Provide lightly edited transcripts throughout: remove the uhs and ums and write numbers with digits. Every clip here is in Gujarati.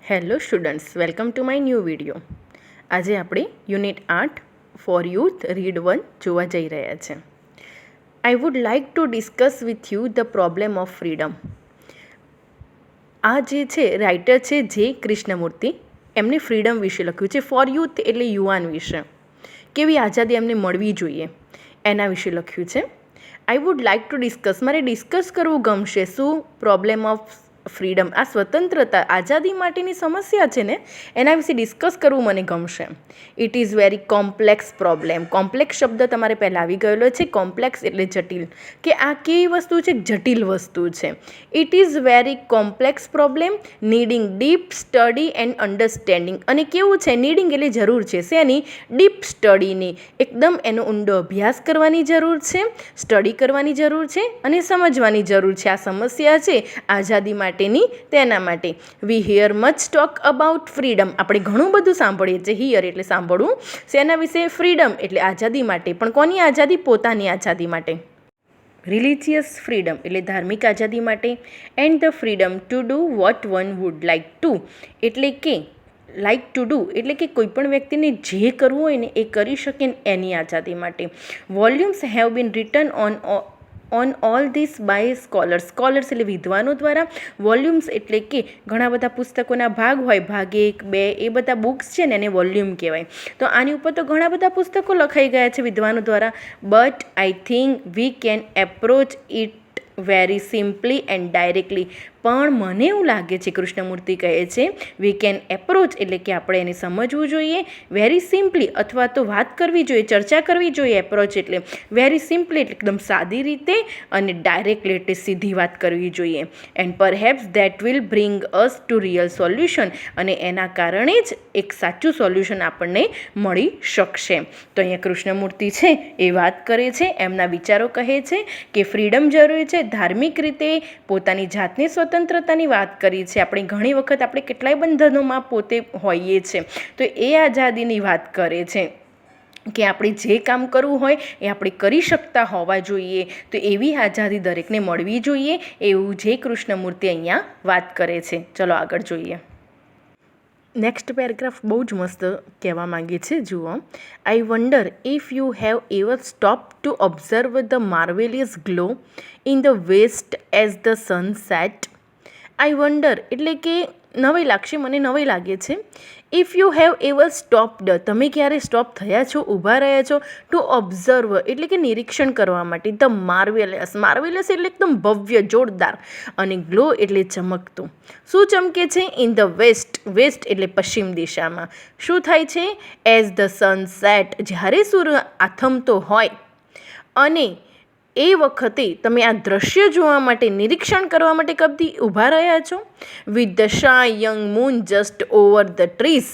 Hello students, welcome to my new video. આજે આપણે યુનિટ 8 ફોર યુથ રીડ 1 જોવા જઈ રહ્યા છે. I would like to discuss with you the problem of freedom. આ જે છે રાઇટર છે જે કૃષ્ણમૂર્તિ, એમને ફ્રીડમ વિશે લખ્યું છે. ફોર યુથ એટલે યુવાન વિશે, કેવી આઝાદી એમને મળવી જોઈએ એના વિશે લખ્યું છે. I would like to discuss, મારે ડિસ્કસ કરવું ગમશે. શું? પ્રોબ્લેમ ઓફ ફ્રીડમ, આ સ્વતંત્રતા, આઝાદી માટેની સમસ્યા છે ને, એના વિશે ડિસ્કસ કરવું મને ગમશે. It is very complex problem. Complex શબ્દ તમારે પહેલાં આવી ગયેલો છે. કોમ્પ્લેક્સ એટલે જટિલ, કે આ કેવી વસ્તુ છે? જટિલ વસ્તુ છે. It is very complex problem needing deep study and understanding. અને કેવું છે? નીડિંગ એટલે જરૂર છે શેની? ડીપ સ્ટડીની, એકદમ એનો ઊંડો અભ્યાસ કરવાની જરૂર છે, સ્ટડી કરવાની જરૂર છે અને સમજવાની જરૂર છે. આ સમસ્યા છે આઝાદી માટેની, તેના માટે. We hear much talk about freedom. આપણે ઘણું બધું સાંભળીએ છીએ. હિયર એટલે સાંભળવું. શેના વિશે? ફ્રીડમ એટલે આઝાદી માટે. પણ કોની આઝાદી? પોતાની આઝાદી માટે. રિલિજિયસ ફ્રીડમ એટલે ધાર્મિક આઝાદી માટે. And the freedom to do vote one would like to એટલે કે લાઇક ટુ ડુ એટલે કે કોઈ પણ વ્યક્તિને જે કરવું હોય ને એ કરી શકે ને એની આઝાદી માટે. Volumes have been written on all this by scholars. Scholars એટલે વિદ્વાનો દ્વારા. વોલ્યુમ્સ એટલે કે ઘણા બધા પુસ્તકોના ભાગ હોય, ભાગ 1, 2 એ બધા બુક્સ છે ને એને વોલ્યુમ કહેવાય. તો આની ઉપર તો ઘણા બધા પુસ્તકો લખાઈ ગયા છે વિદ્વાનો દ્વારા. But I think we can approach it very simply and directly. પણ મને એવું લાગે છે, કૃષ્ણમૂર્તિ કહે છે, વી કેન એપ્રોચ એટલે કે આપણે એને સમજવું જોઈએ વેરી સિમ્પલી, અથવા તો વાત કરવી જોઈએ, ચર્ચા કરવી જોઈએ. એપ્રોચ એટલે વેરી સિમ્પલી એટલે એકદમ સાદી રીતે, અને ડાયરેક્ટલી એટલે સીધી વાત કરવી જોઈએ. And perhaps that will bring us to real solution. અને એના કારણે જ એક સાચું સોલ્યુશન આપણને મળી શકશે. તો અહીંયા કૃષ્ણમૂર્તિ છે એ વાત કરે છે, એમના વિચારો કહે છે કે ફ્રીડમ જરૂરી છે. ધાર્મિક રીતે પોતાની જાતની સ્વતંત્રતાની વાત કરી છે. આપણે ઘણી વખત આપણે કેટલાય બંધનોમાં પોતે હોઈએ છીએ, તો એ આઝાદીની વાત કરે છે કે આપણે જે કામ કરવું હોય એ આપણે કરી શકતા હોવા જોઈએ. તો એવી આઝાદી દરેકને મળવી જોઈએ, એવું જે કૃષ્ણમૂર્તિ અહીંયા વાત કરે છે. ચલો આગળ જોઈએ. નેક્સ્ટ પેરેગ્રાફ બહુ જ મસ્ત કહેવા માંગે છે. જુઓ. I wonder if you have ever stop to observe the marvellous glow in the west as the sun set. I wonder એટલે કે નવાઈ લાગશે, મને નવાઈ લાગે છે. If you have ever stopped, તમે ક્યારે સ્ટોપ થયા છો, ઊભા રહ્યા છો, ટુ ઓબ્ઝર્વ એટલે કે નિરીક્ષણ કરવા માટે. ધ માર્વેલિયસ, માર્વેલિયસ એટલે એકદમ ભવ્ય, જોરદાર, અને ગ્લો એટલે ચમકતું. શું ચમકે છે? ઇન ધ વેસ્ટ, વેસ્ટ એટલે પશ્ચિમ દિશામાં. શું થાય છે? એઝ ધ સન સેટ, જ્યારે સૂર્ય આથમતો હોય, અને એ વખતે તમે આ દ્રશ્ય જોવા માટે, નિરીક્ષણ કરવા માટે કદી ઊભા રહ્યા છો. With the shy young moon just over the trees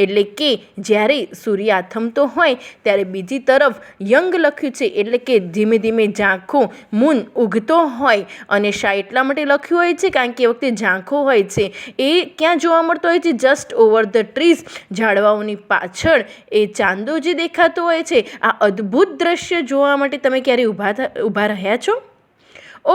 એટલે કે જ્યારે સૂર્ય આથમતો હોય ત્યારે બીજી તરફ યંગ લખ્યું છે એટલે કે ધીમે ધીમે ઝાંખો મૂન ઉગતો હોય. અને શાય એટલા માટે લખ્યું હોય છે કારણ કે એ વખતે ઝાંખો હોય છે. એ ક્યાં જોવા મળતો હોય છે? જસ્ટ ઓવર ધ ટ્રીઝ, ઝાડવાઓની પાછળ એ ચાંદો જે દેખાતો હોય છે. આ અદ્ભુત દ્રશ્ય જોવા માટે તમે ક્યારે ઊભા રહ્યા છો?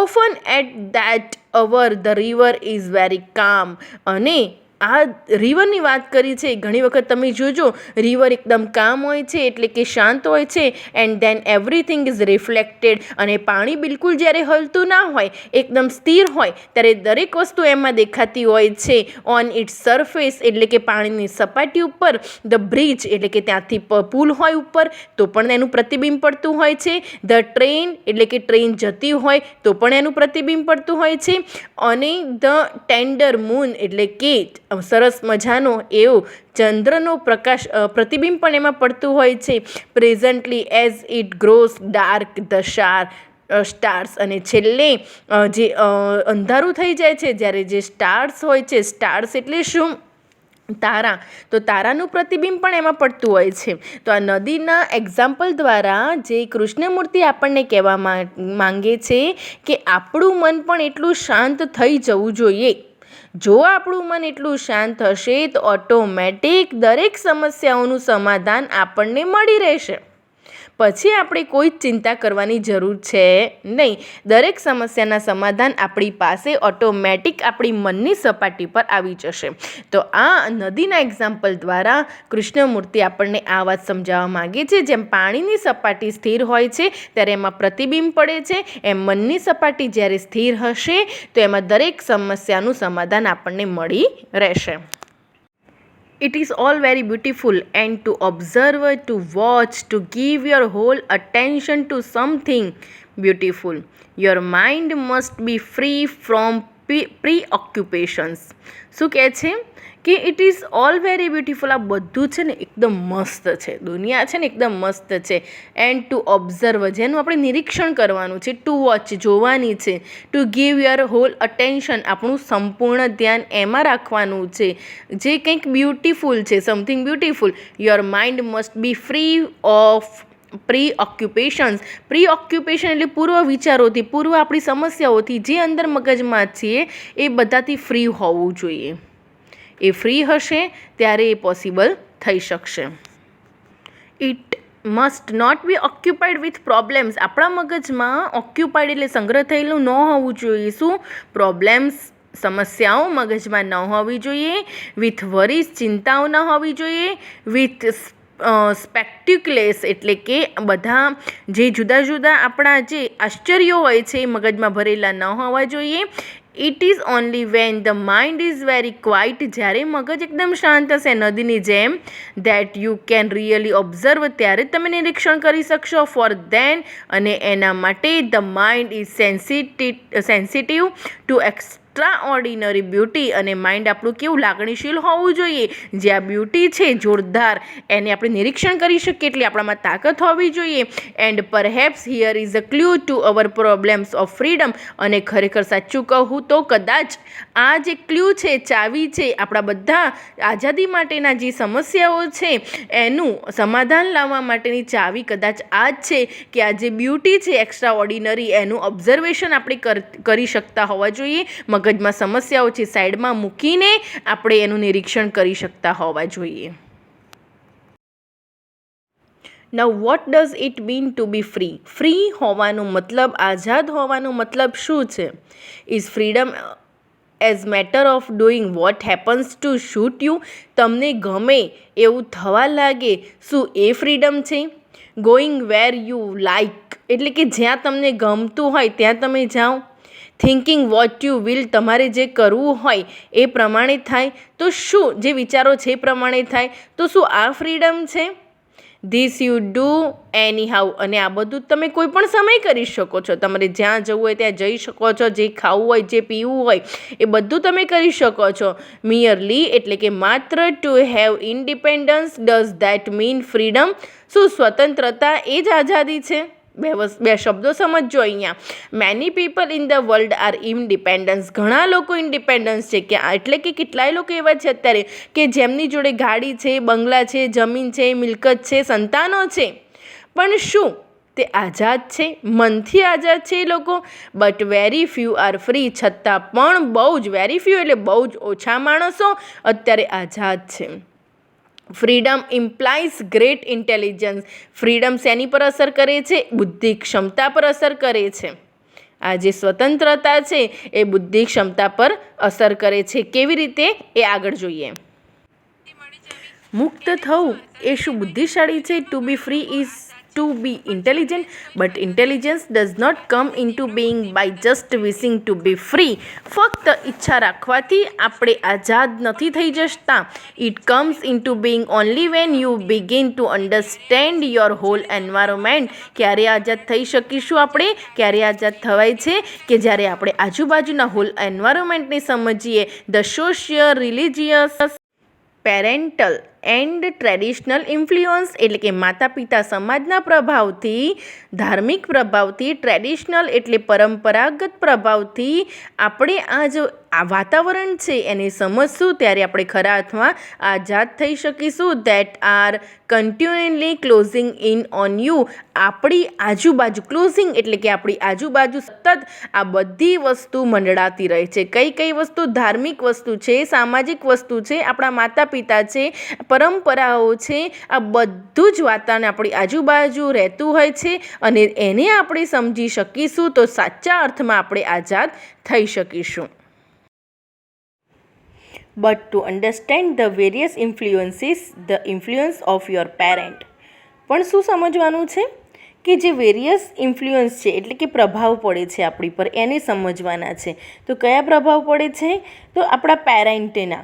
Often at that hour the river is very calm. અને આ રિવરની વાત કરી છે. ઘણી વખત તમે જોજો રિવર એકદમ કામ હોય છે એટલે કે શાંત હોય છે. And then everything is reflected. અને પાણી બિલકુલ જ્યારે હલતું ના હોય, એકદમ સ્થિર હોય, ત્યારે દરેક વસ્તુ એમાં દેખાતી હોય છે. ઓન ઇટ્સ સરફેસ એટલે કે પાણીની સપાટી ઉપર. ધ બ્રિજ એટલે કે ત્યાંથી પુલ હોય ઉપર, તો પણ એનું પ્રતિબિંબ પડતું હોય છે. ધ ટ્રેન એટલે કે ટ્રેન જતી હોય તો પણ એનું પ્રતિબિંબ પડતું હોય છે. અને ધ ટેન્ડર મૂન એટલે કે સરસ મજાનો એવો ચંદ્રનો પ્રકાશ, પ્રતિબિંબ પણ એમાં પડતું હોય છે. Presently as it grows dark the stars. અને છેલ્લે જે અંધારું થઈ જાય છે, જ્યારે જે સ્ટાર્સ હોય છે, સ્ટાર્સ એટલે શું? તારા. તો તારાનું પ્રતિબિંબ પણ એમાં પડતું હોય છે. તો આ નદીના એક્ઝામ્પલ દ્વારા જે કૃષ્ણમૂર્તિ આપણને કહેવા માંગે છે કે આપણું મન પણ એટલું શાંત થઈ જવું જોઈએ. જો આપણું મન એટલું શાંત હશે તો ઓટોમેટિક દરેક સમસ્યાઓનું સમાધાન આપણને મળી રહેશે. પછી આપણે કોઈ ચિંતા કરવાની જરૂર છે નહીં. દરેક સમસ્યાના સમાધાન આપણી પાસે ઓટોમેટિક આપણી મનની સપાટી પર આવી જશે. તો આ નદીના એક્ઝામ્પલ દ્વારા કૃષ્ણમૂર્તિ આપણને આ વાત સમજાવવા માગે છે. જેમ પાણીની સપાટી સ્થિર હોય છે ત્યારે એમાં પ્રતિબિંબ પડે છે, એમ મનની સપાટી જ્યારે સ્થિર હશે તો એમાં દરેક સમસ્યાનું સમાધાન આપણને મળી રહેશે. It is all very beautiful and to observe, to watch, to give your whole attention to something beautiful. Your mind must be free from preoccupations. શું કહે છે કે it is all very beautiful. આ બધું છે ને એકદમ મસ્ત છે, દુનિયા છે ને એકદમ મસ્ત છે. એન્ડ ટુ ઓબ્ઝર્વ, જેનું આપણે નિરીક્ષણ કરવાનું છે. ટુ વોચ, જોવાની છે. To give your whole attention, આપણું સંપૂર્ણ ધ્યાન એમાં રાખવાનું છે જે કંઈક બ્યુટિફુલ છે, something beautiful. Your mind must be free of preoccupations. Preoccupation એટલે પૂર્વ વિચારોથી, પૂર્વ આપણી સમસ્યાઓથી જે અંદર મગજમાં છે એ બધાથી ફ્રી હોવું જોઈએ. એ ફ્રી હશે ત્યારે એ પોસિબલ થઈ શકશે. It must not be occupied with problems. આપણા મગજમાં ઓક્યુપાઈડ એટલે સંગ્રહ થયેલું ન હોવું જોઈએ. શું? પ્રોબ્લેમ્સ, સમસ્યાઓ મગજમાં ન હોવી જોઈએ. વિથ વરીઝ, ચિંતાઓ ન હોવી જોઈએ. વિથ સ્પેક્ટ્યુક્લેસ એટલે કે બધા જે જુદા જુદા આપણા જે આશ્ચર્યો હોય છે એ મગજમાં ભરેલા ન હોવા જોઈએ. It is only when the mind is very quite, જ્યારે મગજ એકદમ શાંત હશે નદીની જેમ, that you can really observe, ત્યારે તમે નિરીક્ષણ કરી શકશો. ફોર ધેન, અને એના માટે the mind is sensitive to extraordinary beauty, અને માઇન્ડ આપણું કેવું લાગણીશીલ હોવું જોઈએ. જે આ બ્યુટી છે જોરદાર, એને આપણે નિરીક્ષણ કરી શકીએ એટલે આપણામાં તાકાત હોવી જોઈએ. And perhaps here is a clue to our problems of freedom, અને ખરેખર સાચું કહું તો કદાચ આ જે ક્લ્યુ છે, ચાવી છે, આપણા બધા આઝાદી માટેના જે સમસ્યાઓ છે એનું સમાધાન લાવવા માટેની ચાવી કદાચ આ જ છે કે આ જે બ્યુટી છે એક્સ્ટ્રા ઓર્ડિનરી, એનું ઓબ્ઝર્વેશન આપણે કરી શકતા હોવા જોઈએ. મગજમાં સમસ્યાઓ છે સાઈડમાં મૂકીને આપણે એનું નિરીક્ષણ કરી શકતા હોવા જોઈએ. Now what does it mean to be free? Free હોવાનો મતલબ, આઝાદ હોવાનો મતલબ શું છે? Is freedom as matter of doing what happens to suit you? તમને ગમે એવું થવા લાગે, શું એ ફ્રીડમ છે? Going where you like એટલે કે જ્યાં તમને ગમતું હોય ત્યાં તમે જાઓ. થિંકિંગ વોટ યુ વિલ, તમારે જે કરવું હોય એ પ્રમાણે થાય. તો શું જે વિચારો છે એ પ્રમાણે થાય, તો શું આ ફ્રીડમ છે? This you do any how, અને આ બધું તમે કોઈ પણ સમય કરી શકો છો. તમારે જ્યાં જવું હોય ત્યાં જઈ શકો છો. જે ખાવું હોય, જે પીવું હોય એ બધું તમે કરી શકો છો. મિયરલી એટલે કે માત્ર. To have independence, does that mean freedom? શું સ્વતંત્રતા એ જ આઝાદી છે? બે શબ્દો સમજજો અહીંયા. Many people in the world R independence, ઘણા લોકો ઇન્ડિપેન્ડન્સ છે. કે એટલે કે કેટલાય લોકો એવા છે અત્યારે કે જેમની જોડે ગાડી છે, બંગલા છે, જમીન છે, મિલકત છે, સંતાનો છે, પણ શું તે આઝાદ છે? મનથી આઝાદ છે એ લોકો? But very few R free, છતાં પણ બહુ જ, વેરી ફ્યુ એટલે બહુ જ ઓછા માણસો અત્યારે આઝાદ છે. Freedom implies great intelligence. Freedom શેની પર અસર કરે છે? બુદ્ધિ ક્ષમતા પર અસર કરે છે. આ જે સ્વતંત્રતા છે એ બુદ્ધિ ક્ષમતા પર અસર કરે છે. કેવી રીતે એ આગળ જોઈએ. મુક્ત થવું એ શું બુદ્ધિશાળી છે? To be free is to be intelligent, but intelligence does not come into being by just wishing to be free. ફક્ત ઈચ્છા રાખવાથી આપણે આઝાદ નથી થઈ જતા. It comes into being only when you begin to understand your whole environment. ક્યારે આઝાદ થઈ શકીશું આપણે? ક્યારે આઝાદ થવાય છે? કે જ્યારે આપણે આજુબાજુના હોલ એન્વાયરમેન્ટને સમજીએ. The social, religious, parental and traditional influence એટલે કે માતા પિતા સમાજના પ્રભાવથી, ધાર્મિક પ્રભાવથી, ટ્રેડિશનલ એટલે પરંપરાગત પ્રભાવથી આપણે આ જો આ વાતાવરણ છે એને સમજશું ત્યારે આપણે ખરા અર્થમાં આઝાદ થઈ શકીશું. That are continually closing in on you, આપણી આજુબાજુ, ક્લોઝિંગ એટલે કે આપણી આજુબાજુ સતત આ બધી વસ્તુ મંડળાતી રહે છે. કઈ કઈ વસ્તુ? ધાર્મિક વસ્તુ છે, સામાજિક વસ્તુ છે, આપણા માતા પિતા છે, પરંપરાઓ છે, આ બધું જ વાતાવરણ આપણી આજુબાજુ રહેતું હોય છે અને એને આપણે સમજી શકીશું તો સાચા અર્થમાં આપણે આઝાદ થઈ શકીશું. But to understand the various influences, the influence of your parent. પણ શું સમજવાનું છે કે જે વેરિયસ ઇન્ફ્લુઅન્સ છે એટલે કે પ્રભાવ પડે છે આપણી પર, એને સમજવાના છે. તો કયા પ્રભાવ પડે છે? તો આપણા પેરેન્ટના,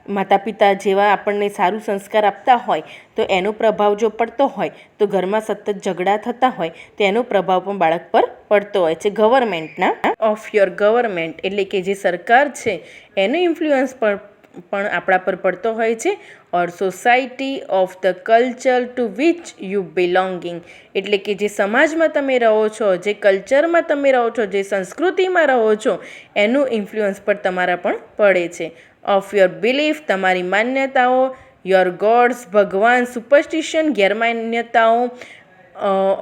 માતા પિતા જેવા આપણને સારું સંસ્કાર આપતા હોય તો એનો પ્રભાવ જો પડતો હોય, તો ઘરમાં સતત ઝઘડા થતા હોય તો એનો પ્રભાવ પણ બાળક પર પડતો હોય છે. ગવર્મેન્ટના, ઓફ યોર ગવર્મેન્ટ એટલે કે જે સરકાર છે એનો ઇન્ફ્લુઅન્સ પણ આપણા પર પડતો હોય છે. Or society of the culture to which you belonging એટલે કે જે સમાજમાં તમે રહો છો, જે કલ્ચરમાં તમે રહો છો, જે સંસ્કૃતિમાં રહો છો એનું ઇન્ફ્લુઅન્સ પર તમારા પણ પડે છે. ઓફ યોર બિલીફ તમારી માન્યતાઓ, યોર ગોડ્સ ભગવાન, સુપરસ્ટિશન ગેરમાન્યતાઓ,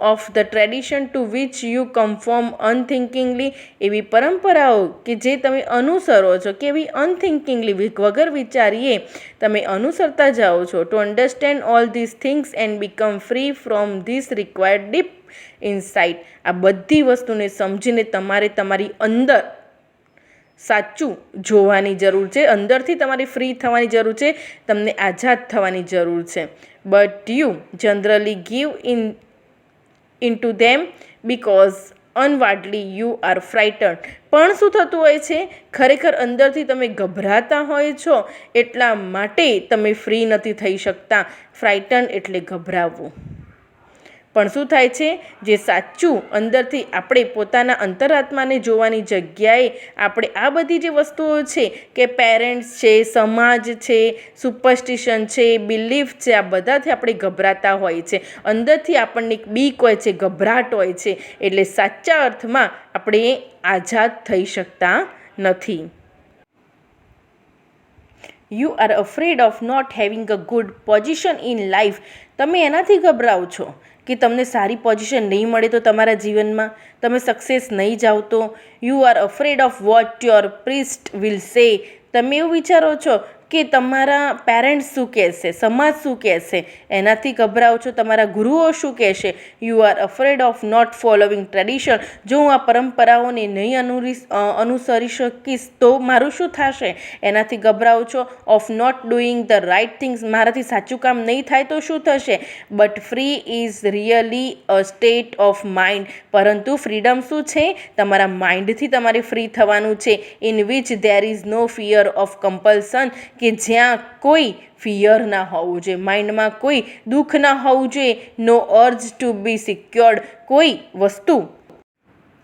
of the tradition to which you conform unthinkingly એવી પરંપરાઓ કે જે તમે અનુસરો છો, કે એવી અનથિંકિંગલી વગર વિચારીએ તમે અનુસરતા જાઓ છો. Two understand all this things and become free from this required deep insight. આ બધી વસ્તુને સમજીને તમારે તમારી અંદર સાચું જોવાની જરૂર છે, અંદરથી તમારે ફ્રી થવાની જરૂર છે, તમને આઝાદ થવાની જરૂર છે. But you generally give in to them because inwardly you are frightened. પણ શું થતું હોય છે, ખરેખર અંદરથી તમે ગભરાતા હોય છો એટલા માટે તમે ફ્રી નથી થઈ શકતા. ફ્રાઇટન્ડ એટલે ગભરાવવું. પણ શું થાય છે, જે સાચું અંદરથી આપણે પોતાના અંતરાત્માને જોવાની જગ્યાએ આપણે આ બધી જે વસ્તુઓ છે કે પેરેન્ટ્સ છે, સમાજ છે, સુપરસ્ટિશન છે, બિલીફ છે, આ બધાથી આપણે ગભરાતા હોય છે. અંદરથી આપણને બીક હોય છે, ગભરાટ હોય છે. એટલે સાચા અર્થમાં આપણે આઝાદ થઈ શકતા નથી. You are afraid of not having a good position in life. તમે એનાથી ગભરાઓ છો કે તમને સારી પોઝિશન નહીં મળે તો તમારા જીવનમાં તમે સક્સેસ નહીં જાઓ તો. You are afraid of what your priest will સે. તમે એવું વિચારો છો કે તમારા પેરેન્ટ્સ શું કહેશે, સમાજ શું કહેશે, એનાથી ગભરાઓ છો. તમારા ગુરુઓ શું કહેશે. You are afraid of not following tradition. જો હું આ પરંપરાઓને નહીં અનુસરી શકીશ તો મારું શું થશે, એનાથી ગભરાઓ છો. Of not doing the right things. મારાથી સાચું કામ નહીં થાય તો શું થશે. But free is really a state of mind. પરંતુ ફ્રીડમ શું છે, તમારા માઇન્ડથી તમારે ફ્રી થવાનું છે. In which there is no fear of compulsion. કે જ્યાં કોઈ ફિયર ના હોવું જોઈએ, માઇન્ડમાં કોઈ દુઃખ ના હોવું જોઈએ. નો અર્જ ટુ બી સિક્યોર્ડ. કોઈ વસ્તુ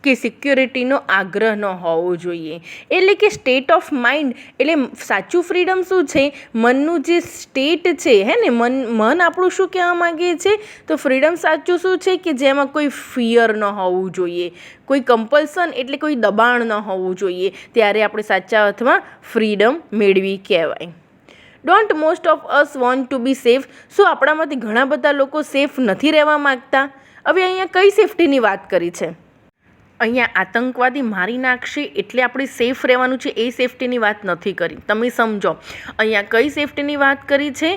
કે સિક્યોરિટીનો આગ્રહ ન હોવો જોઈએ. એટલે કે સ્ટેટ ઓફ માઇન્ડ એટલે સાચું ફ્રીડમ શું છે, મનનું જે સ્ટેટ છે, હે ને, મન આપણું શું કહેવા માગે છે, તો ફ્રીડમ સાચું શું છે કે જેમાં કોઈ ફિયર ન હોવું જોઈએ, કોઈ કમ્પલ્સન એટલે કોઈ દબાણ ન હોવું જોઈએ. ત્યારે આપણે સાચા અર્થમાં ફ્રીડમ મેળવી કહેવાય. Don't most of us want to be safe. શું આપણામાંથી ઘણા બધા લોકો સેફ નથી રહેવા માગતા? હવે અહીંયા કઈ સેફટીની વાત કરી છે? અહીંયા આતંકવાદી મારી નાખશે એટલે આપણે સેફ રહેવાનું છે એ સેફટીની વાત નથી કરી. તમે સમજો અહીંયા કઈ સેફટીની વાત કરી છે.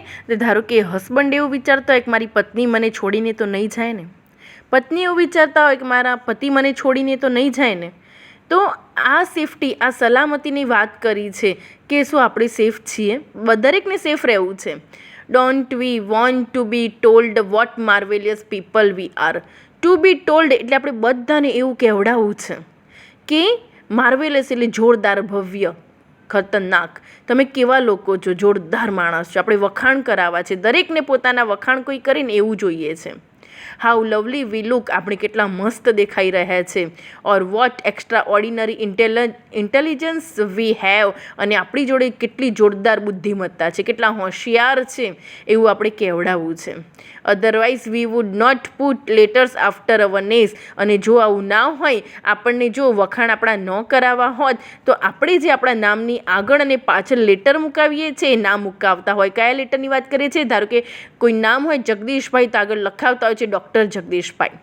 ધારો કે હસબન્ડ એવું વિચારતા હોય કે મારી પત્ની મને છોડીને તો નહીં જાય ને, પત્ની એવું વિચારતા હોય કે મારા પતિ મને છોડીને તો નહીં જાય ને. તો આ સેફટી, આ સલામતીની વાત કરી છે કે શું આપણે સેફ છીએ. દરેકને સેફ રહેવું છે. Don't we want to be told what marvellous people we are. To be told એટલે આપણે બધાને એવું કહેવડાવવું છે કે માર્વેલસ એટલે જોરદાર, ભવ્ય, ખતરનાક. તમે કેવા લોકો છો, જોરદાર માણસ છો. આપણે વખાણ કરાવવા છે. દરેકને પોતાના વખાણ કોઈ કરીને એવું જોઈએ છે. How lovely we look. આપણે કેટલા મસ્ત દેખાઈ રહ્યા છે. ઓર vote extra ordinary intelligence we have. અને આપણી જોડે કેટલી જોરદાર બુદ્ધિમત્તા છે, કેટલા હોશિયાર છે, એવું આપણે કહેવડાવવું છે. Otherwise we would not put letters after our names. અને જો આવું ના હોય, આપણને જો વખાણ આપણા ન કરાવવા હોત તો આપણે જે આપણા નામની આગળ અને પાછળ લેટર મુકાવીએ છીએ, નામ મુકાવતા હોય. કયા લેટરની વાત કરીએ છીએ? ધારો કે કોઈ નામ હોય જગદીશભાઈ તો આગળ લખાવતા હોય છે ડૉક્ટર જગદીશભાઈ.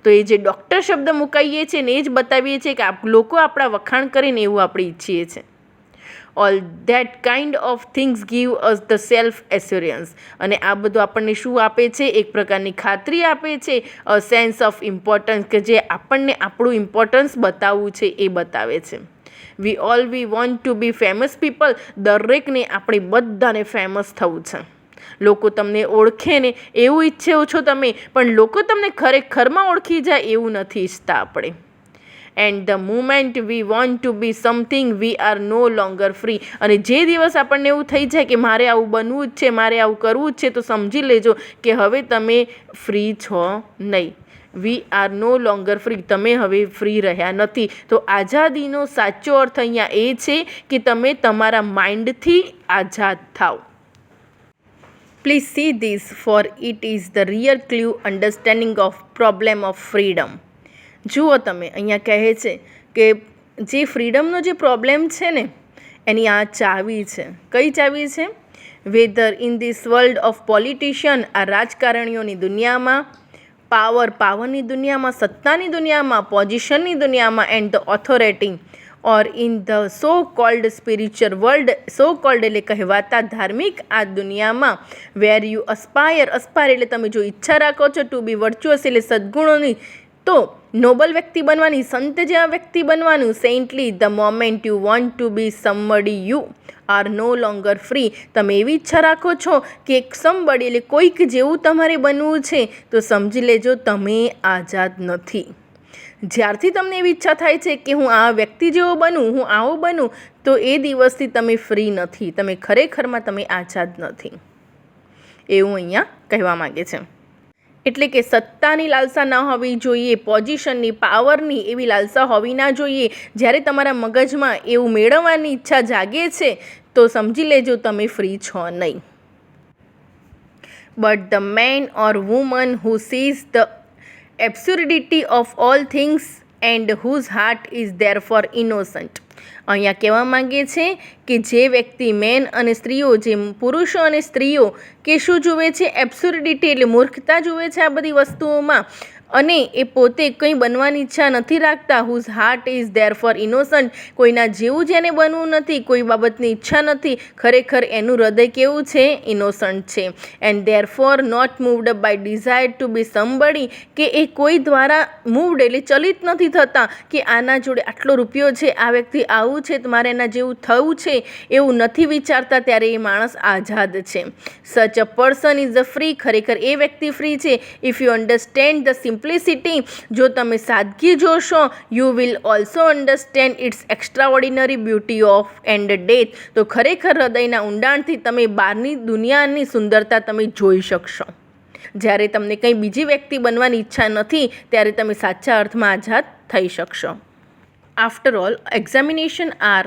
તો એ જે ડૉક્ટર શબ્દ મુકાઈએ છીએ ને એ જ બતાવીએ છીએ કે લોકો આપણા વખાણ કરીને એવું આપણે ઈચ્છીએ છીએ. All that kind of things give us the self assurance. અને આ બધું આપણને શું આપે છે? એક પ્રકારની ખાતરી આપે છે, અ સેન્સ ઓફ ઇમ્પોર્ટન્સ, કે જે આપણને આપણું ઇમ્પોર્ટન્સ બતાવવું છે એ બતાવે છે. We want to be famous people. દરેકને આપણે બધાને ફેમસ થવું છે. લોકો તમને ઓળખે ને એવું ઈચ્છો છો તમે, પણ લોકો તમને ખરેખરમાં ઓળખી જાય એવું નથી ઈચ્છતા આપણે. And the moment we want to be something we are no longer free. અને જે દિવસ આપણને એવું થઈ જાય કે મારે આવું બનવું જ છે, મારે આવું કરવું જ છે, તો સમજી લેજો કે હવે તમે ફ્રી છો નહીં. We are no longer free. તમે હવે ફ્રી રહ્યા નથી. તો આઝાદીનો સાચો અર્થ અહીંયા એ છે કે તમે તમારા માઇન્ડથી આઝાદ થાવ. Please see this four it is the real clue understanding of problem of freedom. જુઓ તમે, અહીંયા કહે છે કે જે ફ્રીડમનો જે પ્રોબ્લેમ છે ને એની આ ચાવી છે. કઈ ચાવી છે? Whether in this world of politician, આ રાજકારણીઓની દુનિયામાં, પાવરની દુનિયામાં, સત્તાની દુનિયામાં, પોઝિશનની દુનિયામાં, and the authority, or in the so called spiritual world, so called એટલે કહેવાતા ધાર્મિક આ દુનિયામાં, વેર યુ અસ્પાયર એટલે તમે જો ઈચ્છા રાખો છો, ટુ બી વર્ચ્યુઅસ એટલે સદ્ગુણોની, તો નોબલ વ્યક્તિ બનવાની, સંત જેવા વ્યક્તિ બનવાનું, saintly, the moment you want to be somebody you are no longer free. તમે એવી ઈચ્છા રાખો છો કે એક સમબડી એટલે કોઈક જેવું તમારે બનવું છે, તો સમજી લેજો તમે આઝાદ નથી. જ્યારથી તમને એવી ઈચ્છા થાય છે કે હું આ વ્યક્તિ જેવો બનું, હું આવું બનું, તો એ દિવસથી તમે ફ્રી નથી. તમે ખરેખરમાં તમે આઝાદ નથી, એવું અહીંયા કહેવા માગે છે. એટલે કે સત્તાની લાલસા ન હોવી જોઈએ, પોઝિશનની, પાવરની એવી લાલસા હોવી ના જોઈએ. જ્યારે તમારા મગજમાં એવું મેળવવાની ઈચ્છા જાગે છે તો સમજી લેજો તમે ફ્રી છો નહીં. But the man or woman who sees the absurdity of all things and whose heart is therefore innocent. અહીંયા કહેવા માંગે છે કે જે વ્યક્તિ મેન અને સ્ત્રીઓ, જે પુરુષો અને સ્ત્રીઓ કે શું જુએ છે? એબ્સુર્ડિટી એટલે મૂર્ખતા જુએ છે આ બધી વસ્તુઓમાં, અને એ પોતે કંઈ બનવાની ઈચ્છા નથી રાખતા. Whose heart is there for innocent, કોઈના જેવું જેને બનવું નથી, કોઈ બાબતની ઈચ્છા નથી, ખરેખર એનું હૃદય કેવું છે? ઇનોસન્ટ છે. And therefore not moved by desire to be somebody, કે એ કોઈ દ્વારા મૂવડ એટલે ચલિત નથી થતા કે આના જોડે આટલો રૂપિયો છે, આ વ્યક્તિ આવું છે, તો મારે એના જેવું થવું છે, એવું નથી વિચારતા, ત્યારે એ માણસ આઝાદ છે. Such a person is a free, ખરેખર એ વ્યક્તિ ફ્રી છે. If you understand the simplicity, જો તમે સાદગી જોશો, you will also understand its extraordinary beauty of and death, તો ખરેખર હૃદયના ઊંડાણથી તમે બહારની દુનિયાની સુંદરતા તમે જોઈ શકશો. જ્યારે તમને કંઈ બીજી વ્યક્તિ બનવાની ઈચ્છા નથી, ત્યારે તમે સાચા અર્થમાં આઝાદ થઈ શકશો. After all, examination are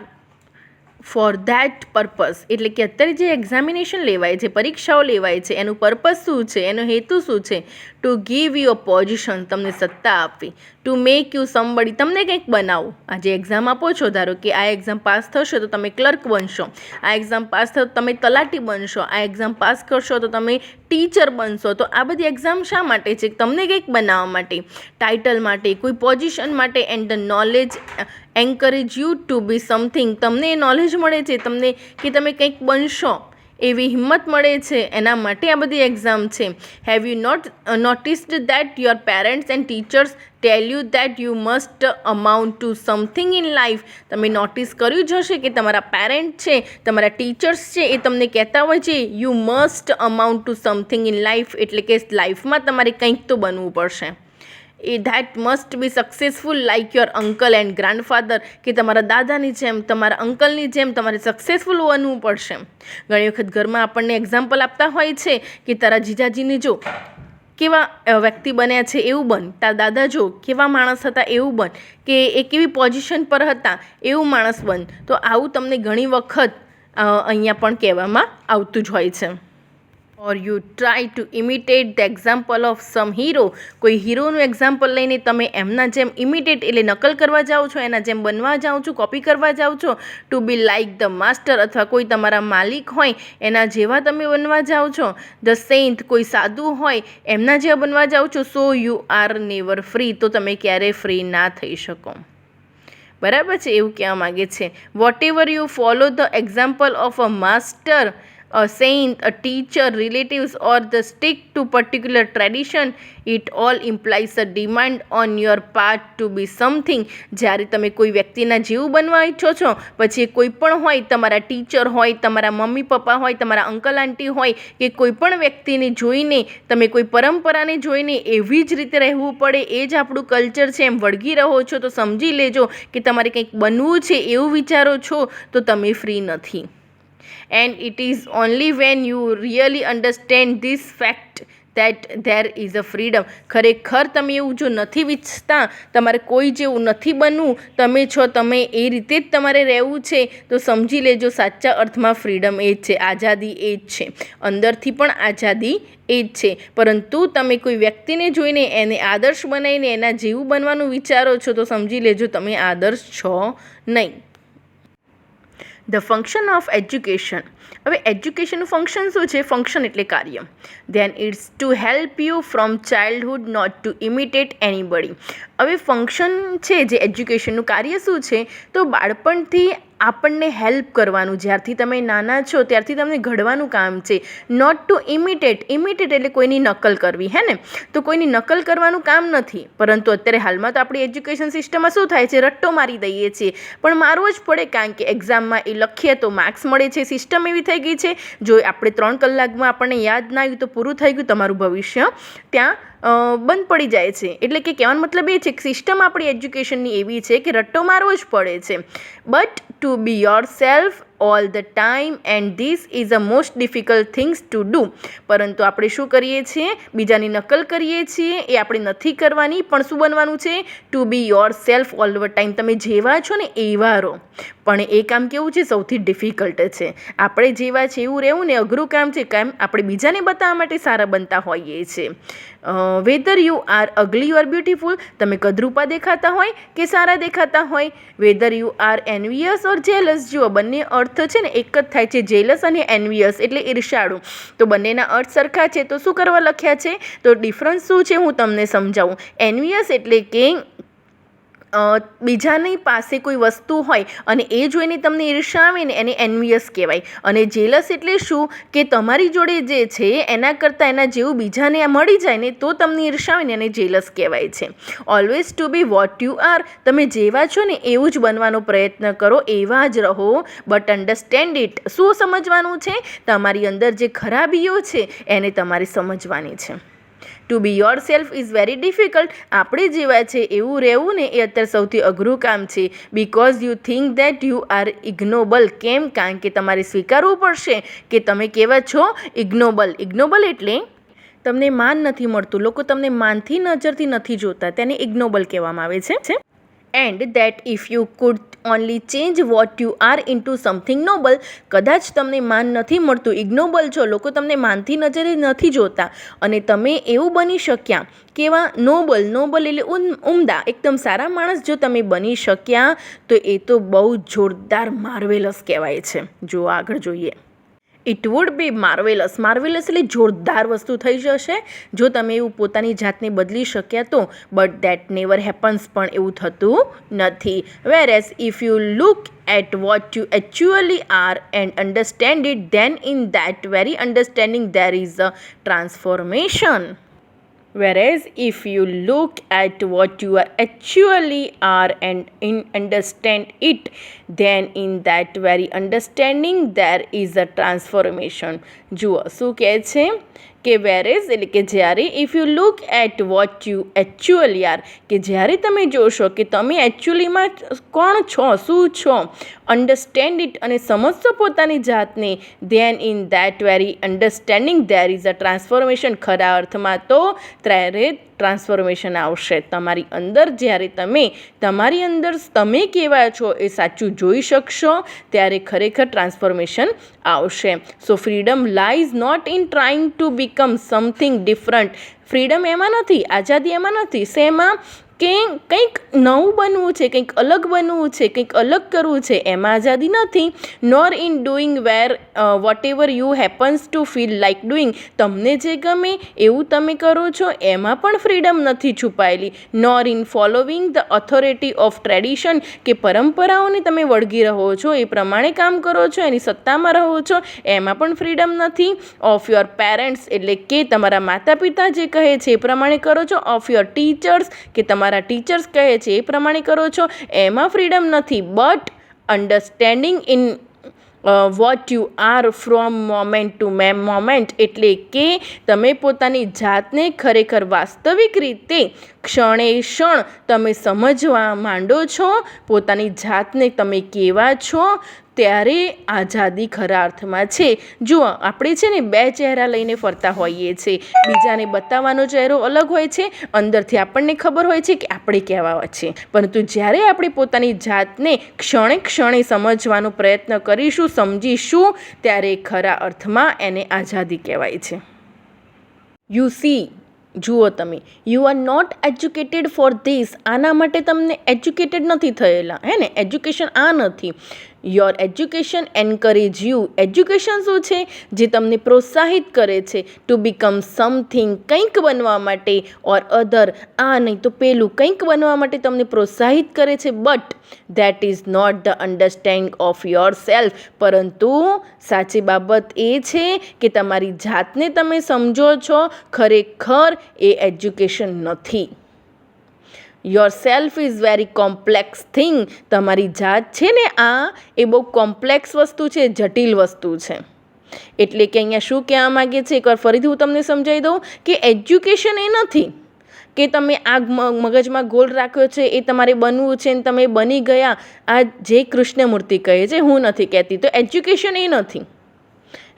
for that purpose, એટલે કે અત્યારે જે એક્ઝામિનેશન લેવાય છે, પરીક્ષાઓ લેવાય છે, એનું પર્પઝ શું છે, એનો હેતુ શું છે? To give you a position, તમને સત્તા આપવી. ટુ મેક યુ સમબડી, તમને કંઈક બનાવો. આ જે એક્ઝામ આપો છો, ધારો કે આ એક્ઝામ પાસ થશો તો તમે ક્લર્ક બનશો, આ એક્ઝામ પાસ થશો તો તમે તલાટી બનશો, આ એક્ઝામ પાસ કરશો તો તમે ટીચર બનશો. તો આ બધી એક્ઝામ શા માટે છે? તમને કંઈક બનાવવા માટે, ટાઇટલ માટે, કોઈ પોઝિશન માટે. And the knowledge encourage you to be something, તમને એ નોલેજ મળે છે તમને કે તમે કંઈક બનશો, એવી હિંમત મળે છે, એના માટે આ બધી એક્ઝામ છે. Have you not noticed that your parents and teachers tell you that you must amount to something in life, તમે નોટિસ કર્યું જ હશે કે તમારા પેરેન્ટ છે, તમારા ટીચર્સ છે, એ તમને કહેતા હોય છે you must amount to something in life, એટલે કે લાઈફમાં તમારે કંઈક તો બનવું પડશે. એ that must be successful like your uncle and grandfather, કે તમારા દાદાની જેમ, તમારા અંકલની જેમ તમારે સક્સેસફુલ બનવું પડશે. ઘણી વખત ઘરમાં આપણને એક્ઝામ્પલ આપતા હોય છે કે તારા જીજાજીને જો કેવા વ્યક્તિ બન્યા છે એવું બન, તારા દાદા જો કેવા માણસ હતા એવું બન, કે એ કેવી પોઝિશન પર હતા એવું માણસ બન. તો આવું તમને ઘણી વખત અહીંયા પણ કહેવામાં આવતું જ હોય છે. Or you try to imitate the example of sum hero, કોઈ હીરોનું એક્ઝામ્પલ લઈને તમે એમના જેમ ઇમિટેટ એટલે નકલ કરવા જાઓ છો, એના જેમ બનવા જાઓ છો, કોપી કરવા જાઓ છો. To be like the master, અથવા કોઈ તમારા માલિક હોય એના જેવા તમે બનવા જાઓ છો. ધ સેન્ટ, કોઈ સાધુ હોય એમના જેવા બનવા જાઓ છો. So you are never free, તો તમે ક્યારેય ફ્રી ના થઈ શકો. બરાબર છે, એવું કહેવા માગે છે. Whatever you follow the example of a master, a saint, a teacher, relatives, or the stick to particular tradition, it all implies a demand on your part to be something. જ્યારે તમે કોઈ વ્યક્તિના જેવું બનવા ઈચ્છો છો, પછી કોઈ પણ હોય, તમારા ટીચર હોય, તમારા મમ્મી પપ્પા હોય, તમારા અંકલ આંટી હોય, કે કોઈ પણ વ્યક્તિને જોઈને તમે કોઈ પરંપરાને જોઈને એવી જ રીતે રહેવું પડે, એ જ આપણું કલ્ચર છે એમ વળગી રહો છો, તો સમજી લેજો કે તમારે કંઈક બનવું છે એવું વિચારો છો તો તમે ફ્રી નથી. And it is only when you really understand this fact that there is a freedom. ખરેખર તમે એવું જો નથી વિચારતા, તમારે કોઈ જેવું નથી બનવું, તમે છો તમે એ રીતે જ તમારે રહેવું છે, તો સમજી લેજો સાચા અર્થમાં ફ્રીડમ એ જ છે, આઝાદી એ જ છે. અંદરથી પણ આઝાદી એ જ છે, પરંતુ તમે કોઈ વ્યક્તિને જોઈને એને આદર્શ બનાવીને એના જેવું બનવાનું વિચારો છો, તો સમજી લેજો તમે આદર્શ છો નહીં. The function of education. હવે એજ્યુકેશનનું ફંક્શન શું છે? ફંક્શન એટલે કાર્ય. Then it's to help you from childhood not to imitate anybody. હવે ફંક્શન છે જે એજ્યુકેશનનું કાર્ય શું છે? તો બાળપણથી આપણને હેલ્પ કરવાનું, જ્યારથી તમે નાના છો ત્યારથી તમને ઘડવાનું કામ છે. Not to imitate. ઇમિટેટ એટલે કોઈની નકલ કરવી, હે ને? તો કોઈની નકલ કરવાનું કામ નથી, પરંતુ અત્યારે હાલમાં તો આપણી એજ્યુકેશન સિસ્ટમમાં શું થાય છે? રટ્ટો મારી દઈએ છીએ, પણ મારવો જ પડે, કારણ કે એક્ઝામમાં એ લખીએ તો માર્ક્સ મળે છે. સિસ્ટમ એવી થઈ ગઈ છે, જો આપણે 3 કલાકમાં આપણને યાદ ના આવ્યું તો પૂરું થઈ ગયું, તમારું ભવિષ્ય ત્યાં બંધ પડી જાય છે. એટલે કે કહેવાનો મતલબ એ છે કે સિસ્ટમ આપણી એજ્યુકેશનની એવી છે કે રટ્ટો મારવો જ પડે છે. But two be yourself all the time, and this is a most difficult things to do. પરંતુ આપણે શું કરીએ છીએ? બીજાની નકલ કરીએ છીએ, એ આપણે નથી કરવાની, પણ શું બનવાનું છે? To be yourself all the time. તમે જેવા છો ને એવા રહો. પણ એ કામ કેવું છે? સૌથી ડિફિકલ્ટ છે. આપણે જેવા છે એવું રહેવું ને અઘરું કામ છે, કેમ? આપણે બીજાને બતાવવા માટે સારા બનતા હોઈએ છીએ. Whether you are ugly or beautiful. તમે કદરૂપા દેખાતા હોય કે સારા દેખાતા હોય. Whether you are envious or jealous. જુઓ, બંને અર્થ છે ને એક જ થાય છે, જેલસ અને એનવિયસ એટલે ઈર્ષાળુ. તો બંનેના અર્થ સરખા છે, તો શું કરવા લખ્યા છે? તો ડિફરન્સ શું છે હું તમને સમજાવું. એનવિયસ એટલે કે બીજાની પાસે કોઈ વસ્તુ હોય અને એ જોઈને તમને ઈર્ષા આવે ને, એને એનવિયસ કહેવાય. અને જેલસ એટલે શું? કે તમારી જોડે જે છે એના કરતાં એના જેવું બીજાને મળી જાય ને તો તમને ઈર્ષા આવે ને, એને જેલસ કહેવાય છે. Always to be what you are. તમે જેવા છો ને એવું જ બનવાનો પ્રયત્ન કરો, એવા જ રહો. But understand it. શું સમજવાનું છે? તમારી અંદર જે ખરાબીઓ છે એને તમારે સમજવાની છે. To be yourself is very difficult. આપણે જેવા છે એવું રહેવું ને એ અત્યારે સૌથી અઘરું કામ છે. Because you think that you are ઇગ્નોબલ. કેમ? કારણ કે તમારે સ્વીકારવું પડશે કે તમે કેવા છો? ઇગ્નોબલ. ઇગ્નોબલ એટલે તમને માન નથી મળતું, લોકો તમને માનથી નજરથી નથી જોતા, તેને ઇગ્નોબલ કહેવામાં આવે છે. And that if you could only change what you are into something noble. કદાચ તમને માન નથી મળતું, ઇગ્નોબલ છો, લોકો તમને માનથી નજરે નથી જોતા, અને તમે એવું બની શક્યા કેવા? નોબલ. નોબલ એટલે ઉમદા, એકદમ સારા માણસ જો તમે બની શક્યા તો એ તો બહુ જોરદાર માર્વેલસ કહેવાય છે. જો આગળ જોઈએ. It would be marvellous. Marvellous એટલે જોરદાર વસ્તુ થઈ જશે જો તમે એવું પોતાની જાતને બદલી શક્યા તો. But that never happens. પણ એવું થતું નથી. Whereas if you look at what you actually are and understand it, then in that very understanding there is a transformation. Whereas if you look at what you actually are and understand it, then in that very understanding there is a transformation. જુઓ શું કહે છે કે વેરેઝ એટલે કે જ્યારે, if you look at what you actually are, કે જ્યારે તમે જોશો કે તમે એકચ્યુઅલીમાં કોણ છો, શું છો, અન્ડરસ્ટેન્ડ ઇટ અને સમજશો પોતાની જાતને, then in that very understanding there is a transformation. ખરા અર્થમાં તો ત્યારે ટ્રાન્સફોર્મેશન આવશે તમારી અંદર. જ્યારે તમે તમારી અંદર તમે કેવા છો એ સાચું જોઈ શકશો ત્યારે ખરેખર ટ્રાન્સફોર્મેશન આવશે. So freedom lies not in trying to become something different. Freedom એમાં નથી, આઝાદી એમાં નથી. શેમાં? કે કંઈક નવું બનવું છે, કંઈક અલગ બનવું છે, કંઈક અલગ કરવું છે, એમાં આઝાદી નથી. Nor in doing whatever you happens to feel like doing. તમને જે ગમે એવું તમે કરો છો એમાં પણ ફ્રીડમ નથી છુપાયેલી. Nor in following the authority of tradition, કે પરંપરાઓને તમે વળગી રહો છો, એ પ્રમાણે કામ કરો છો, એની સત્તામાં રહો છો, એમાં પણ ફ્રીડમ નથી. ઓફ યોર પેરેન્ટ્સ, એટલે કે તમારા માતા પિતા જે કહે છે એ પ્રમાણે કરો છો. ઓફ યોર ટીચર્સ, કે તમારા ટીચર્સ કહે છે એ પ્રમાણે કરો છો, એમાં ફ્રીડમ નથી. But understanding in what you are from moment to moment, એટલે કે તમે પોતાની જાતને ખરેખર વાસ્તવિક રીતે ક્ષણે ક્ષણ તમે સમજવા માંડો છો, પોતાની જાતને તમે કેવા છો, ત્યારે આઝાદી ખરા અર્થમાં છે. જુઓ, આપણે છે ને બે ચહેરા લઈને ફરતા હોઈએ છીએ. બીજાને બતાવવાનો ચહેરો અલગ હોય છે, અંદરથી આપણને ખબર હોય છે કે આપણે કેવા છે. પરંતુ જ્યારે આપણે પોતાની જાતને ક્ષણે ક્ષણે સમજવાનો પ્રયત્ન કરીશું, સમજીશું, ત્યારે ખરા અર્થમાં એને આઝાદી કહેવાય છે. યુ સી, જુઓ તમે, you are not educated for this. આના માટે તમને એજ્યુકેટેડ નથી થયેલા, હે ને? એજ્યુકેશન આ નથી. Your education encourage you. Education શું છે? જે તમને પ્રોત્સાહિત કરે છે ટુ બીકમ સમથિંગ, કંઈક બનવા માટે, ઓર અધર, આ નહીં તો પેલું, કંઈક બનવા માટે તમને પ્રોત્સાહિત કરે છે. But that is not the understanding of yourself. પરંતુ સાચી બાબત એ છે કે તમારી જાતને તમે સમજો છો, ખરેખર એ એજ્યુકેશન નથી. Your self is very complex thing. તમારી જાત છે ને, આ એ બહુ કોમ્પ્લેક્સ વસ્તુ છે, જટિલ વસ્તુ છે. એટલે કે અહીંયા શું કહેવા માગે છે, એકવાર ફરીથી હું તમને સમજાવી દઉં કે એજ્યુકેશન એ નથી કે તમે આ મગજમાં ગોલ રાખ્યો છે એ તમારે બનવું છે ને તમે બની ગયા. આ જે કૃષ્ણમૂર્તિ કહે છે, હું નથી કહેતી. તો એજ્યુકેશન એ નથી,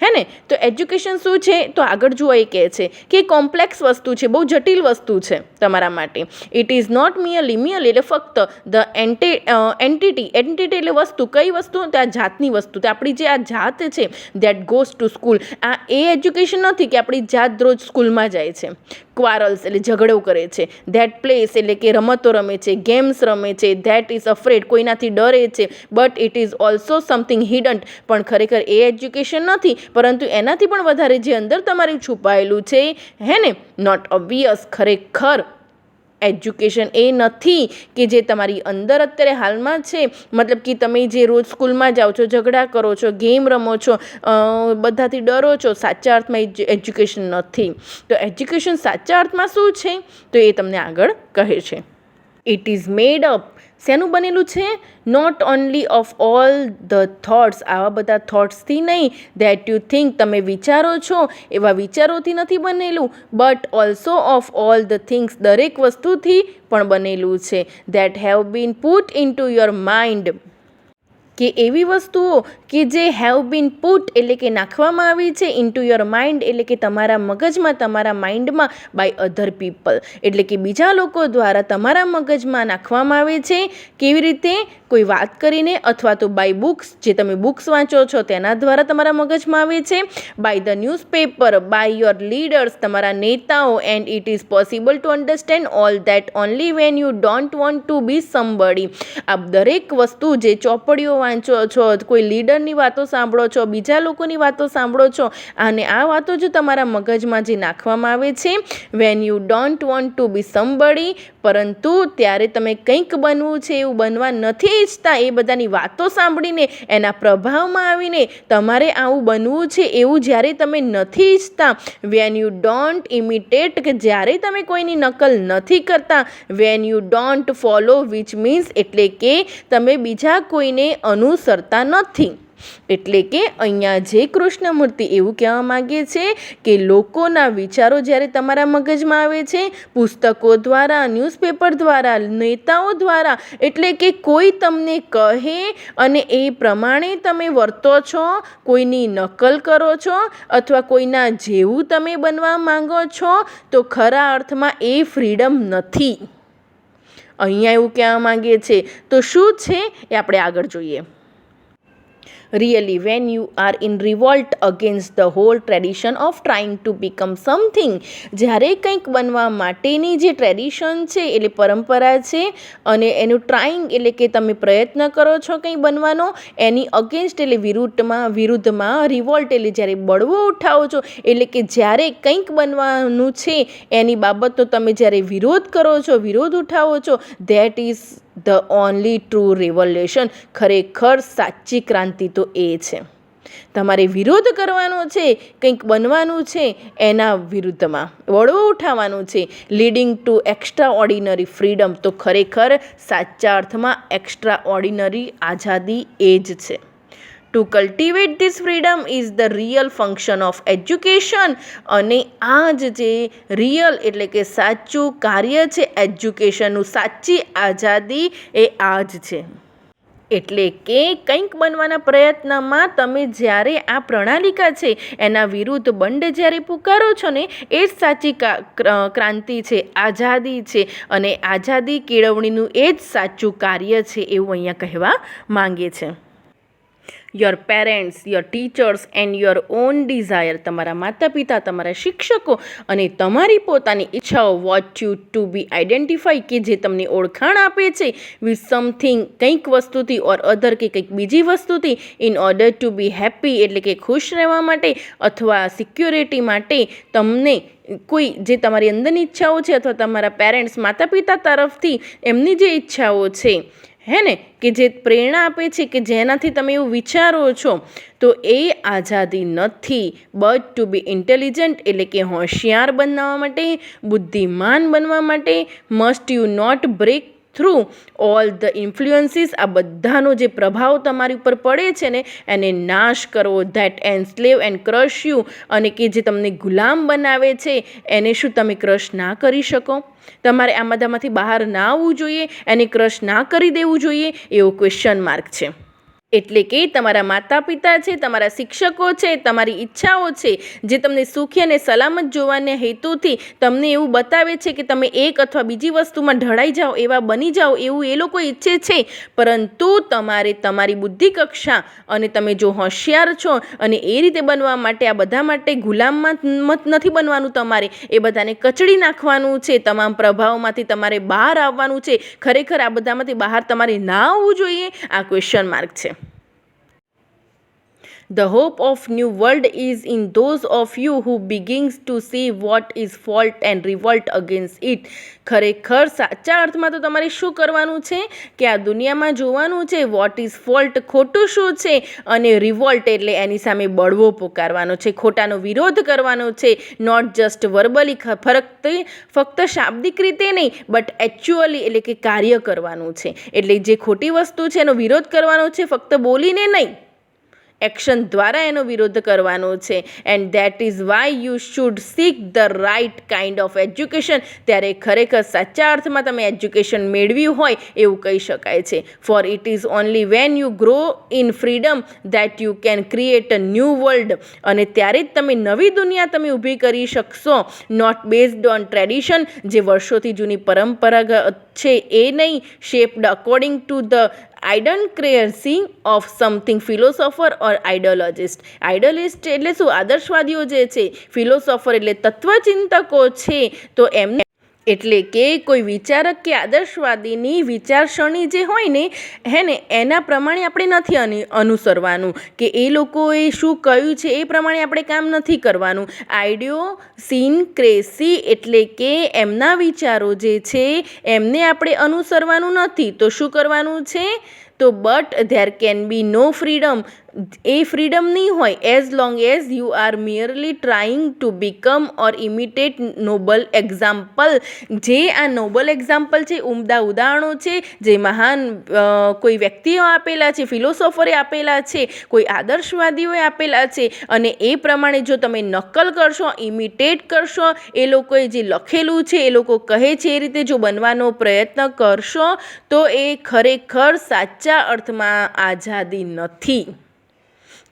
હે ને? તો એજ્યુકેશન શું છે? તો આગળ જુઓ, એ કહે છે કે કોમ્પ્લેક્સ વસ્તુ છે, બહુ જટિલ વસ્તુ છે તમારા માટે. ઇટ ઇઝ નોટ મિયરલી એટલે ફક્ત ધ એન્ટિટી એટલે વસ્તુ. કઈ વસ્તુ? તો આ જાતની વસ્તુ, તો આપણી જે આ જાત છે, દેટ ગોઝ ટુ સ્કૂલ. આ એ એજ્યુકેશન નથી કે આપણી જાત રોજ સ્કૂલમાં જાય છે. ક્વારલ્સ એટલે ઝઘડો કરે છે. ધેટ પ્લેસ એટલે કે રમતો રમે છે, ગેમ્સ રમે છે. ધેટ ઇઝ અફ્રેડ, કોઈનાથી ડરે છે. But it is also something hidden, પણ ખરેખર એ એજ્યુકેશન નથી, પરંતુ એનાથી પણ વધારે જે અંદર તમારું છુપાયેલું છે, હે ને? Not obvious. ખરેખર એજ્યુકેશન એ નથી કે જે તમારી અંદર અત્યારે હાલમાં છે. મતલબ કે તમે જે રોજ સ્કૂલમાં જાઓ છો, ઝઘડા કરો છો, ગેમ રમો છો, બધાથી ડરો છો, સાચા અર્થમાં એજ્યુકેશન નથી. તો એજ્યુકેશન સાચા અર્થમાં શું છે, તો એ તમને આગળ કહે છે. It is made up. શેનું બનેલું છે? Not only of all the thoughts, આવા બધા થોટ્સથી નહીં, ધેટ યુ થિંક, તમે વિચારો છો એવા વિચારોથી નથી બનેલું, but also of all the things, દરેક વસ્તુથી પણ બનેલું છે. That have been put into your mind, કે એવી વસ્તુઓ કે જે હેવ બીન પુટ એટલે કે નાખવામાં આવી છે, ઇન્ટુ યોર માઇન્ડ એટલે કે તમારા મગજમાં, તમારા માઇન્ડમાં, બાય અધર પીપલ એટલે કે બીજા લોકો દ્વારા તમારા મગજમાં નાખવામાં આવે છે. કેવી રીતે? કોઈ વાત કરીને, અથવા તો બાય બુક્સ, જે તમે બુક્સ વાંચો છો તેના દ્વારા તમારા મગજમાં આવે છે. By the newspaper, by your leaders, તમારા નેતાઓ. And it is possible to understand all that only when you don't want to be somebody. આ દરેક વસ્તુ જે ચોપડીઓ વાંચો છો, કોઈ લીડરની વાતો સાંભળો છો, બીજા લોકોની વાતો સાંભળો છો, અને આ વાતો જો તમારા મગજમાં જે નાખવામાં આવે છે, when you don't want to be somebody, પરંતુ ત્યારે તમે કંઈક બનવું છે એવું બનવા નથી ઈચ્છતા, એ બધાની વાતો સાંભળીને, એના પ્રભાવમાં આવીને તમારે આવું બનવું છે એવું જ્યારે તમે નથી ઈચ્છતા, વેન યુ ડોન્ટ ઇમિટેટ, કે જ્યારે તમે કોઈની નકલ નથી કરતા, van you don't follow, which means એટલે કે તમે બીજા કોઈને અનુસરતા નથી. એટલે કે અહીંયા જે કૃષ્ણમૂર્તિ એવું કહેવા માગે છે કે લોકોના વિચારો જ્યારે તમારા મગજમાં આવે છે, પુસ્તકો દ્વારા, ન્યૂઝપેપર દ્વારા, નેતાઓ દ્વારા, એટલે કે કોઈ તમને કહે અને એ પ્રમાણે તમે વર્તો છો, કોઈની નકલ કરો છો, અથવા કોઈના જેવું તમે બનવા માંગો છો, તો ખરા અર્થમાં એ ફ્રીડમ નથી. અહીંયા એવું કહેવા માંગે છે. તો શું છે એ આપણે આગળ જોઈએ. really when you are in revolt against the whole tradition of trying to become something. જ્યારે કંઈક બનવા માટેની જે ટ્રેડિશન છે એટલે પરંપરા છે અને એનું ટ્રાઇંગ એટલે કે તમે પ્રયત્ન કરો છો કંઈ બનવાનો, એની અગેન્સ્ટ એટલે વિરુદ્ધમાં રિવોલ્ટ એટલે જ્યારે બળવો ઉઠાવો છો એટલે કે જ્યારે કંઈક બનવાનું છે એની બાબતનો તમે જ્યારે વિરોધ કરો છો, વિરોધ ઉઠાવો છો, that is the only true revolution. ખરેખર સાચી ક્રાંતિ તો એ છે. તમારે વિરોધ કરવાનો છે, કંઈક બનવાનું છે એના વિરુદ્ધમાં બળવો ઉઠાવવાનું છે, leading two extra ordinary freedom. તો ખરેખર સાચા અર્થમાં એક્સ્ટ્રા ઓર્ડિનરી આઝાદી એ જ છે. To cultivate this freedom is the real function of education. અને આ જ જે રિયલ એટલે કે સાચું કાર્ય છે એજ્યુકેશનનું, સાચી આઝાદી એ આ જ છે. એટલે કે કંઈક બનવાના પ્રયત્નમાં તમે જ્યારે આ પ્રણાલિકા છે એના વિરુદ્ધ બંડ જ્યારે પુકારો છો ને એ જ સાચી ક્રાંતિ છે, આઝાદી છે. અને આઝાદી કેળવણીનું એ જ સાચું કાર્ય છે એવું અહીંયા કહેવા માંગે છે. Your parents, your teachers and your own desire, તમારા માતા પિતા, તમારા શિક્ષકો અને તમારી પોતાની ઈચ્છાઓ, what you to be identify, કે જે તમને ઓળખાણ આપે છે વિથ સમથિંગ, કંઈક વસ્તુથી, ઓર અધર કે કંઈક બીજી વસ્તુથી, in order to B happy એટલે કે ખુશ રહેવા માટે અથવા સિક્યોરિટી માટે. તમને કોઈ જે તમારી અંદરની ઈચ્છાઓ છે અથવા તમારા પેરેન્ટ્સ માતા પિતા તરફથી એમની જે ઈચ્છાઓ છે હે ને, કે જે પ્રેરણા આપે છે, કે જેનાથી તમે એવું વિચારો છો, તો એ આઝાદી નથી. બટ ટુ બી ઇન્ટેલિજન્ટ એટલે કે હોશિયાર બનવા માટે, બુદ્ધિમાન બનવા માટે, must you not break through all the influences. આ બધાનો જે પ્રભાવ તમારી ઉપર પડે છે ને એને નાશ કરવો. ધેટ એન્સ્લેવ એન્ડ ક્રશ યુ, અને કે જે તમને ગુલામ બનાવે છે એને શું તમે ક્રશ ના કરી શકો? તમારે આ બધામાંથી બહાર ના આવવું જોઈએ, એને ક્રશ ના કરી દેવું જોઈએ, એવો ક્વેશ્ચન માર્ક છે. એટલે કે તમારા માતા પિતા છે, તમારા શિક્ષકો છે, તમારી ઈચ્છાઓ છે જે તમને સુખી અને સલામત જોવાના હેતુથી તમને એવું બતાવે છે કે તમે એક અથવા બીજી વસ્તુમાં ઢળાઈ જાઓ, એવા બની જાઓ, એવું એ લોકો ઈચ્છે છે. પરંતુ તમારે તમારી બુદ્ધિ કક્ષા અને તમે જો હોશિયાર છો અને એ રીતે બનવા માટે, આ બધા માટે ગુલામમાં નથી બનવાનું, તમારે એ બધાને કચડી નાખવાનું છે, તમામ પ્રભાવમાંથી તમારે બહાર આવવાનું છે. ખરેખર આ બધામાંથી બહાર તમારે ના આવવું જોઈએ, આ ક્વેશ્ચન માર્ક છે. The hope of new world is in those of you who begins to see what is fault and revolt against it. ખરેખર સાચા અર્થમાં તો તમારે શું કરવાનું છે કે આ દુનિયામાં જોવાનું છે વોટ ઇઝ ફોલ્ટ, ખોટું શું છે, અને રિવોલ્ટ એટલે એની સામે બળવો પુકારવાનો છે, ખોટાનો વિરોધ કરવાનો છે. નોટ જસ્ટ વર્બલી, ફક્ત શાબ્દિક રીતે નહીં, બટ એકચ્યુઅલી એટલે કે કાર્ય કરવાનું છે. એટલે જે ખોટી વસ્તુ છે એનો વિરોધ કરવાનો છે, ફક્ત બોલીને નહીં, એક્શન દ્વારા એનો વિરોધ કરવાનો છે. And that is why you should seek the right kind of education. ત્યારે ખરેખર સાચા અર્થમાં તમે એજ્યુકેશન મેળવ્યું હોય એવું કહી શકાય છે. Four it is only when you grow in freedom that you can create a new world. અને ત્યારે જ તમે નવી દુનિયા તમે ઊભી કરી શકશો, નોટ બેઝડ ઓન ટ્રેડિશન, જે વર્ષોથી જૂની પરંપરાગત છે એ નહીં, shaped according to the idiosyncrasy of something philosopher or ideologist. Idealist એટલે શું? આદર્શવાદીઓ જે છે, ફિલોસોફર એટલે તત્વચિંતકો છે. તો એમને એટલે કે કોઈ વિચારક કે આદર્શવાદીની વિચારસરણી જે હોય ને હે ને એના પ્રમાણે આપણે નથી અનુસરવાનું, કે એ લોકોએ શું કહ્યું છે એ પ્રમાણે આપણે કામ નથી કરવાનું. આઇડિયોસિનક્રેસી એટલે કે એમના વિચારો જે છે એમને આપણે અનુસરવાનું નથી. તો શું કરવાનું છે? તો but there can be no freedom, એ ફ્રીડમ નહીં હોય as long as you are merely trying to become or imitate noble example. જે આ નોબલ એક્ઝામ્પલ છે, ઉમદા ઉદાહરણો છે, જે મહાન કોઈ વ્યક્તિઓ આપેલા છે, ફિલોસોફરે આપેલા છે, કોઈ આદર્શવાદીઓએ આપેલા છે, અને એ પ્રમાણે જો તમે નકલ કરશો, ઇમિટેટ કરશો, એ લોકોએ જે લખેલું છે, એ લોકો કહે છે એ રીતે જો બનવાનો પ્રયત્ન કરશો, તો એ ખરેખર સાચા અર્થમાં આઝાદી નથી.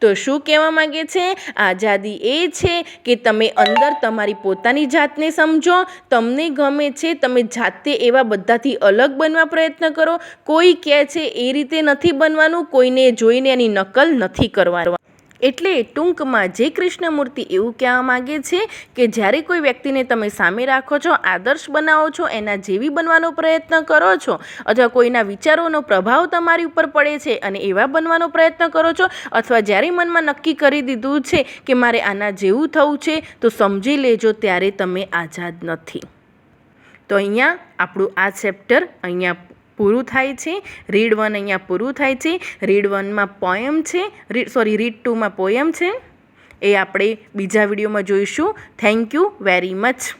તો શું કહેવા માગે છે? આઝાદી એ છે કે તમે અંદર તમારી પોતાની જાતને સમજો, તમને ગમે છે તમે જાતે એવા બધાથી અલગ બનવા પ્રયત્ન કરો. કોઈ કહે છે એ રીતે નથી બનવાનું, કોઈને જોઈને એની નકલ નથી કરવાની. એટલે ટૂંકમાં જે કૃષ્ણમૂર્તિ એવું કહેવા માગે છે કે જ્યારે કોઈ વ્યક્તિને તમે સામે રાખો છો, આદર્શ બનાવો છો, એના જેવી બનવાનો પ્રયત્ન કરો છો, અથવા કોઈના વિચારોનો પ્રભાવ તમારી ઉપર પડે છે અને એવા બનવાનો પ્રયત્ન કરો છો, અથવા જ્યારે મનમાં નક્કી કરી દીધું છે કે મારે આના જેવું થવું છે, તો સમજી લેજો ત્યારે તમે આઝાદ નથી. તો અહીંયા આપણું આ ચેપ્ટર અહીંયા પૂરું થાય છે. રીડ 1 અહીંયા પૂરું થાય છે. રીડ 1માં પોયમ છે, રીડ 2માં પોયમ છે. એ આપણે બીજા વિડીયોમાં જોઈશું. Thank you very much.